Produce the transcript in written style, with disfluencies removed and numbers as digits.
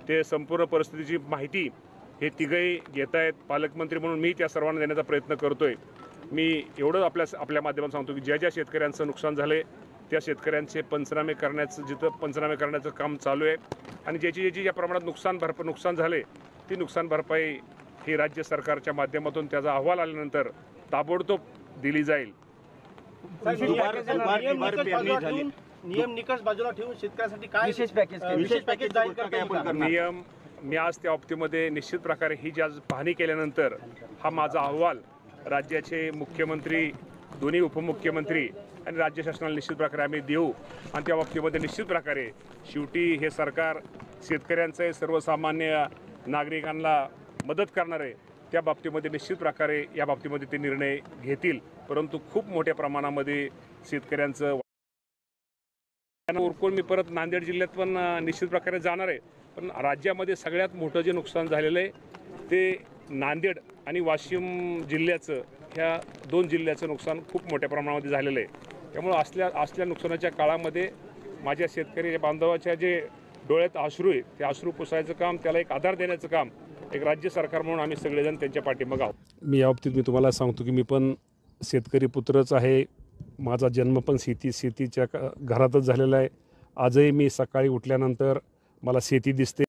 ते संपूर्ण परिस्थितीची माहिती हे तिघही घेत आहेत। पालकमंत्री म्हणून मी त्या सर्वांना देण्याचा प्रयत्न करतोय। मी एवढं आपल्या माध्यमातून सांगतो की ज्या शेतकऱ्यांचं नुकसान झाले त्या शेतकऱ्यांचे पंचनामे करण्याचं जिथं पंचनामे करण्याचं काम चालू आहे आणि ज्याची ज्या प्रमाणात नुकसान झाले ती नुकसान भरपाई ही राज्य सरकारच्या माध्यमातून त्याचा अहवाल आल्यानंतर ताबडतोब दिली जाईल। नियम निकष बाजूला ठेवून शेतकऱ्यांसाठी काय विशेष पॅकेज नियम मी आज त्या बाबतीमध्ये निश्चित प्रकारे ही ज्या पाहणी केल्यानंतर हा माझा अहवाल राज्याचे मुख्यमंत्री, दोन्ही उपमुख्यमंत्री आणि राज्य शासनाला निश्चित प्रकारे आम्ही देऊ आणि त्या बाबतीमध्ये निश्चित प्रकारे शेवटी हे सरकार शेतकऱ्यांचं सर्वसामान्य नागरिकांना मदत करणार आहे। त्या बाबतीमध्ये निश्चित प्रकारे या बाबतीमध्ये ते निर्णय घेतील, परंतु खूप मोठ्या प्रमाणामध्ये शेतकऱ्यांचं उरकून मी परत नांदेड जिल्ह्यात पण निश्चित प्रकारे जाणार आहे। पण राज्यामध्ये सगळ्यात मोठं जे नुकसान झालेलं आहे ते नांदेड आणि वाशिम जिल्ह्याचं, ह्या दोन जिल्ह्याचं नुकसान खूप मोठ्या प्रमाणामध्ये झालेलं आहे। त्यामुळे असल्या नुकसानाच्या काळामध्ये माझ्या शेतकरी बांधवाच्या जे डोळ्यात अश्रू आहे ते अश्रू पुसायचं काम, त्याला एक आधार देण्याचं काम एक राज्य सरकार म्हणून आम्ही सगळेजण त्यांच्या पाठीमागे आहोत। मी या बाबतीत तुम्हाला सांगतो की मी पण शेतकरी पुत्रच आहे। माझा जन्म पण शेतीच्या घरातच झालेला आहे। आजही मी सकाळी उठल्यानंतर मला शेती दिसते।